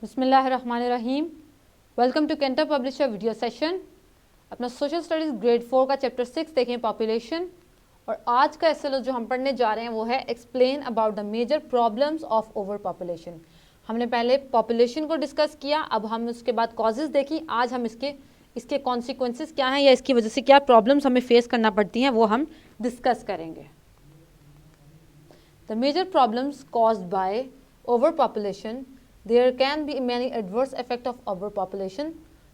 बिस्मिल्लाहिर्रहमानिर्रहीम। Welcome to Cantor publisher video session. अपना social studies grade 4 का चैप्टर 6 देखें, पॉपुलेशन। और आज का एसएलओ जो हम पढ़ने जा रहे हैं वो है explain about the major problems of over population. हमने पहले पॉपुलेशन को डिस्कस किया, अब हम उसके बाद कॉजेज़ देखी। आज हम इसके कॉन्सिक्वेंसेस क्या हैं या इसकी वजह से क्या प्रॉब्लम्स हमें फेस करना पड़ती हैं वो हम डिस्कस करेंगे। The major problems caused by over population, there can be many adverse effects of overpopulation.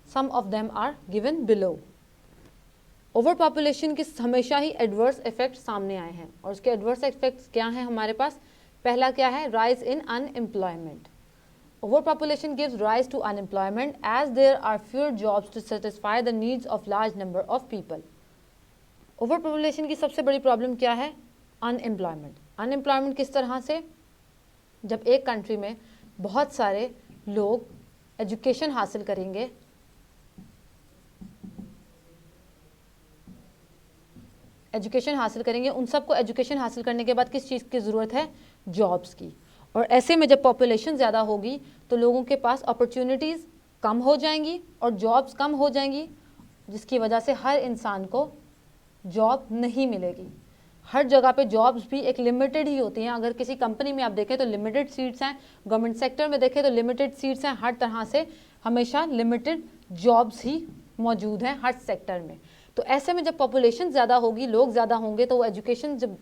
Some of them are given below. Overpopulation के हमेशा ही adverse effects सामने आए हैं और उसके adverse effects क्या हैं हमारे पास। पहला क्या है, rise in unemployment. Overpopulation gives rise to unemployment as there are fewer jobs to satisfy the needs of large number of people. Overpopulation की सबसे बड़ी प्रॉब्लम क्या है, अनएम्प्लॉयमेंट। अनएम्प्लॉयमेंट किस तरह से, जब एक कंट्री में बहुत सारे लोग एजुकेशन हासिल करेंगे, उन सबको एजुकेशन हासिल करने के बाद किस चीज़ की ज़रूरत है, जॉब्स की। और ऐसे में जब पॉपुलेशन ज़्यादा होगी तो लोगों के पास अपॉर्चुनिटीज़ कम हो जाएंगी और जॉब्स कम हो जाएंगी, जिसकी वजह से हर इंसान को जॉब नहीं मिलेगी। हर जगह पे जॉब्स भी एक लिमिटेड ही होती हैं। अगर किसी कंपनी में आप देखें तो लिमिटेड सीट्स हैं, गवर्नमेंट सेक्टर में देखें तो लिमिटेड सीट्स हैं। हर तरह से हमेशा लिमिटेड जॉब्स ही मौजूद हैं हर सेक्टर में। तो ऐसे में जब पॉपुलेशन ज़्यादा होगी, लोग ज़्यादा होंगे, तो वो एजुकेशन, जब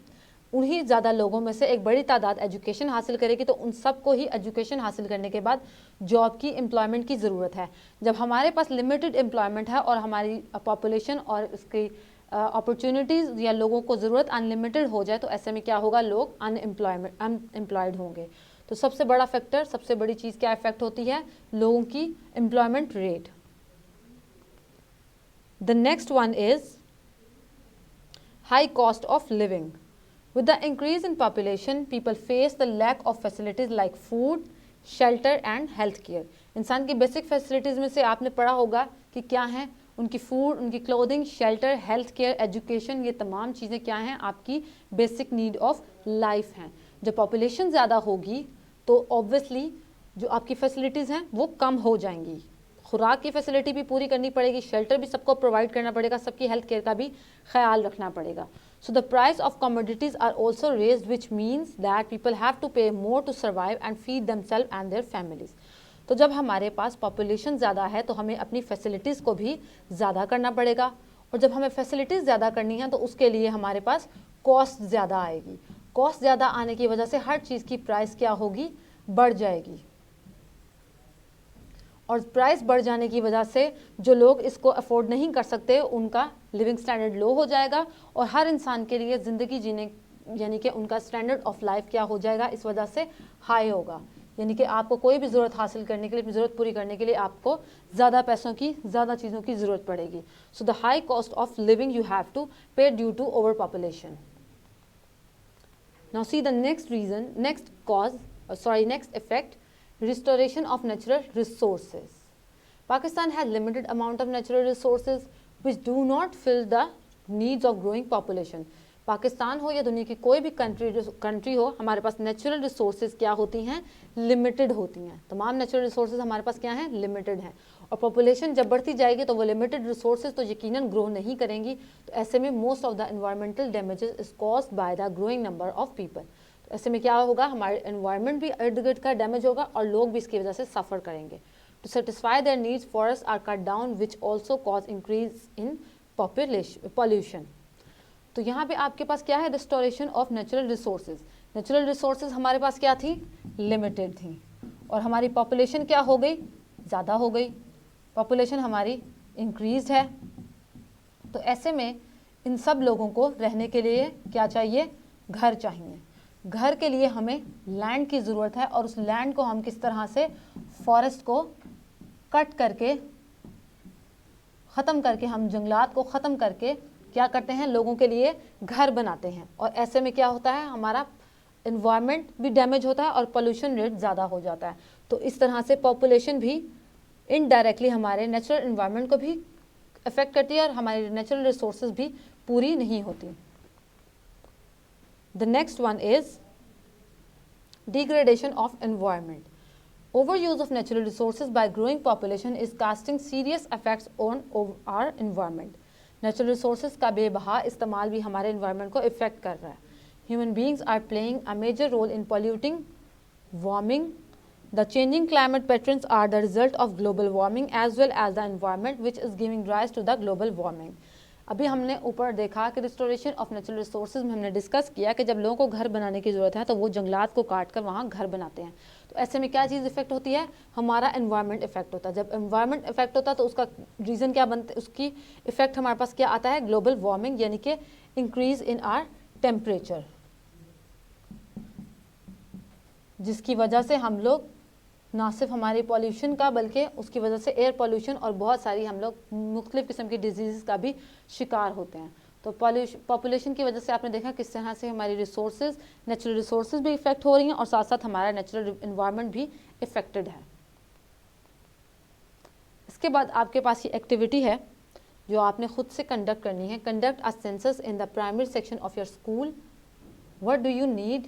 उन्हीं ज़्यादा लोगों में से एक बड़ी तादाद एजुकेशन हासिल करेगी तो उन सबको ही एजुकेशन हासिल करने के बाद जॉब की, एम्प्लॉयमेंट की ज़रूरत है। जब हमारे पास लिमिटेड एम्प्लॉयमेंट है और हमारी पॉपुलेशन और उसकी अपॉर्चुनिटीज़ या लोगों को ज़रूरत अनलिमिटेड हो जाए तो ऐसे में क्या होगा, लोग अनएम्प्लॉयड होंगे। तो सबसे बड़ा फैक्टर, सबसे बड़ी चीज़ क्या इफेक्ट होती है, लोगों की employment rate. The next one is high cost of living. With the increase in population people face the lack of facilities like food, shelter and health care. इंसान की बेसिक फैसिलिटीज़ में से आपने पढ़ा होगा कि क्या है, उनकी फूड, उनकी clothing, shelter, health care, education, ये तमाम चीज़ें क्या हैं, आपकी बेसिक नीड ऑफ लाइफ हैं। जब पॉपुलेशन ज़्यादा होगी तो ऑब्वियसली जो आपकी फैसिलिटीज़ हैं वो कम हो जाएंगी। खुराक की फैसिलिटी भी पूरी करनी पड़ेगी, शेल्टर भी सबको प्रोवाइड करना पड़ेगा, सबकी हेल्थ केयर का भी ख्याल रखना पड़ेगा। So the price of commodities are also raised, which means that people have to pay more to survive and feed themselves and their families. तो जब हमारे पास पॉपुलेशन ज़्यादा है तो हमें अपनी फैसिलिटीज़ को भी ज़्यादा करना पड़ेगा, और जब हमें फैसिलिटीज़ ज़्यादा करनी है तो उसके लिए हमारे पास कॉस्ट ज़्यादा आएगी। कॉस्ट ज़्यादा आने की वजह से हर चीज़ की प्राइस क्या होगी, बढ़ जाएगी। और प्राइस बढ़ जाने की वजह से जो लोग इसको अफोर्ड नहीं कर सकते उनका लिविंग स्टैंडर्ड लो हो जाएगा, और हर इंसान के लिए ज़िंदगी जीने यानी कि उनका स्टैंडर्ड ऑफ लाइफ क्या हो जाएगा, इस वजह से हाई होगा। यानी कि आपको कोई भी ज़रूरत हासिल करने के लिए, अपनी ज़रूरत पूरी करने के लिए आपको ज़्यादा पैसों की, ज़्यादा चीज़ों की ज़रूरत पड़ेगी। So the high cost of living you have to pay due to over population. Now see the next reason, next cause, next effect, restoration of natural resources. Pakistan has limited amount of natural resources which do not fill the needs of growing population. Pakistan हो या दुनिया की कोई भी country हो, हमारे पास natural resources क्या होती हैं, लिमिटेड होती हैं। तमाम नेचुरल रिसोर्सेज हमारे पास क्या हैं, लिमिटेड हैं। और पॉपुलेशन जब बढ़ती जाएगी तो वो लिमिटेड रिसोर्सेज तो यकीनन ग्रो नहीं करेंगी। तो ऐसे में most of the environmental damages is caused by the growing number of people. ऐसे में क्या होगा, हमारे एनवायरनमेंट भी इर्द गिर्द का डैमेज होगा और लोग भी इसकी वजह से सफ़र करेंगे। To satisfy their needs forest are cut down which also cause increase in pollution. तो यहाँ पे आपके पास क्या है, restoration of natural resources. Natural resources हमारे पास क्या थी, लिमिटेड थी, और हमारी पॉपुलेशन क्या हो गई, ज़्यादा हो गई। पॉपुलेशन हमारी इंक्रीज है, तो ऐसे में इन सब लोगों को रहने के लिए क्या चाहिए, घर चाहिए। घर के लिए हमें लैंड की ज़रूरत है, और उस लैंड को हम किस तरह से, फॉरेस्ट को कट करके, ख़त्म करके, हम जंगलात को ख़त्म करके क्या करते हैं, लोगों के लिए घर बनाते हैं। और ऐसे में क्या होता है, हमारा इन्वायरमेंट भी डैमेज होता है और पोल्यूशन रेट ज़्यादा हो जाता है। तो इस तरह से पॉपुलेशन भी इनडायरेक्टली हमारे नेचुरल इन्वायरमेंट को भी अफेक्ट करती है और हमारी नेचुरल रिसोर्सेज भी पूरी नहीं होती। The next one is degradation of environment. Overuse of natural resources by growing population is casting serious effects on our environment. Natural resources का बेबहा इस्तेमाल भी हमारे environment को affect कर रहा है. Human beings are playing a major role in polluting, warming. The changing climate patterns are the result of global warming as well as the environment which is giving rise to the global warming. अभी हमने ऊपर देखा कि restoration of natural resources में हमने discuss किया कि जब लोगों को घर बनाने की ज़रूरत है तो वो जंगलात को काट कर वहाँ घर बनाते हैं. तो ऐसे में क्या चीज़ इफेक्ट होती है, हमारा एनवायरनमेंट इफेक्ट होता है. जब एनवायरनमेंट इफेक्ट होता है तो उसका रीज़न क्या बनता है, उसकी इफेक्ट हमारे पास क्या आता है, ग्लोबल वार्मिंग, यानी कि इंक्रीज इन आर टेम्परेचर, जिसकी वजह से हम लोग ना सिर्फ हमारी पॉल्यूशन का बल्कि उसकी वजह से एयर पॉल्यूशन और बहुत सारी हम लोग मुख्तलिफ़ किस्म की डिजीज़ का भी शिकार होते हैं. तो पॉपुलेशन की वजह से आपने देखा किस तरह से हमारी रिसोर्सेज, नेचुरल रिसोर्सेज भी इफेक्ट हो रही हैं और साथ साथ हमारा नेचुरल इन्वायरमेंट भी इफेक्टेड है. इसके बाद आपके पास ये एक्टिविटी है जो आपने खुद से कंडक्ट करनी है. Conduct a census in the primary section of your school. What do you need?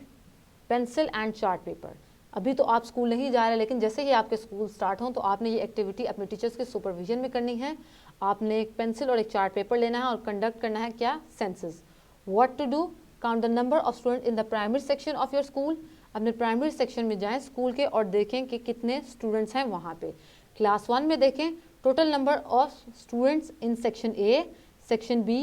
Pencil and chart paper. अभी तो आप स्कूल नहीं जा रहे, लेकिन जैसे ही आपके स्कूल स्टार्ट हों तो आपने ये एक्टिविटी अपने टीचर्स के सुपरविजन में करनी है. आपने एक पेंसिल और एक चार्ट पेपर लेना है और कंडक्ट करना है क्या, census. What to do? Count the number of student in the primary section of your school. अपने प्राइमरी सेक्शन में जाएं स्कूल के और देखें कि कितने स्टूडेंट्स हैं वहाँ पे. क्लास 1 में देखें total number of students in section A, section B,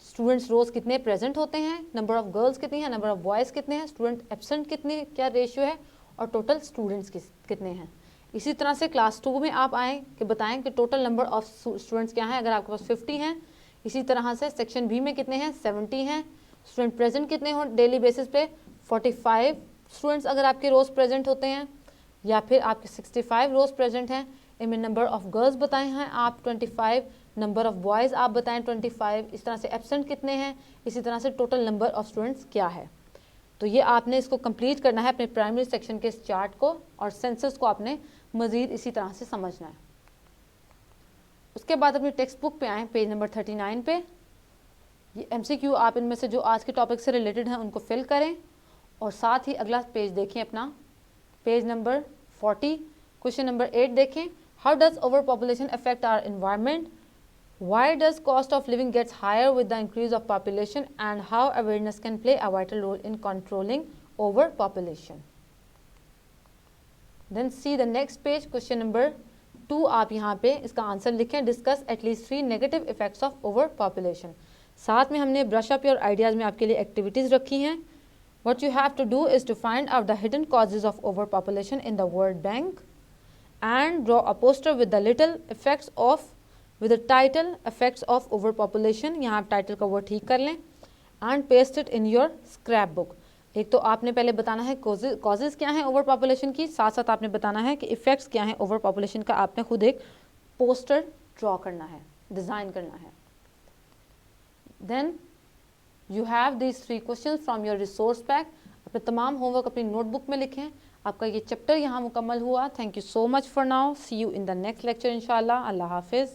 students रोज कितने प्रेजेंट होते हैं, नंबर ऑफ गर्ल्स कितनी है, नंबर ऑफ बॉयज़ कितने हैं, स्टूडेंट एब्सेंट कितने, क्या रेशियो है, और टोटल स्टूडेंट्स कितने हैं. इसी तरह से क्लास 2 में आप आएँ कि बताएं कि टोटल नंबर ऑफ स्टूडेंट्स क्या हैं. अगर आपके पास 50 हैं, इसी तरह से सेक्शन बी में कितने हैं, 70 हैं. स्टूडेंट प्रेजेंट कितने हो डेली बेसिस पे, 45 स्टूडेंट्स अगर आपके रोज़ प्रेजेंट होते हैं, या फिर आपके 65 रोज़ प्रेजेंट हैं. इनमें नंबर ऑफ गर्ल्स बताए हैं आप 25, नंबर ऑफ बॉयज़ आप बताएं 25. इस तरह से एब्सेंट कितने हैं, इसी तरह से टोटल नंबर ऑफ स्टूडेंट्स क्या है. तो ये आपने इसको कंप्लीट करना है अपने प्राइमरी सेक्शन के इस चार्ट को, और सेंसस को आपने मज़ीद इसी तरह से समझना है. उसके बाद अपनी टेक्स्ट बुक पे आएँ, पेज नंबर 39 पे. ये MCQ आप इनमें से जो आज के टॉपिक से रिलेटेड हैं उनको फिल करें, और साथ ही अगला पेज देखें अपना, पेज नंबर 40. क्वेश्चन नंबर 8 देखें. How does over population affect our environment? Why does cost of living gets higher with the increase of population, and how awareness can play a vital role in controlling overpopulation? Then see the next page, question number 2. आप यहाँ पे इसका answer लिखें. Discuss at least 3 negative effects of overpopulation. साथ में हमने brush up your ideas में आपके लिए activities रखी हैं. What you have to do is to find out the hidden causes of overpopulation in the World Bank and draw a poster with the little effects of with the title effects of overpopulation. यहाँ आप title का word ठीक कर लें. and paste it in your scrapbook. एक तो आपने पहले बताना है कॉजेज़ क्या हैं ओवर पॉपुलेशन की, साथ साथ आपने बताना है कि इफ़ेक्ट्स क्या हैं ओवर पॉपुलेशन का. आपने खुद एक पोस्टर ड्रॉ करना है, डिज़ाइन करना है. Then you have these 3 question from your resource pack. अपने तमाम होमवर्क अपनी नोटबुक में लिखें. आपका ये चैप्टर यहाँ मुकम्मल हुआ. Thank you so much for now. See you in the next lecture इंशाल्लाह. अल्लाह हाफिज़.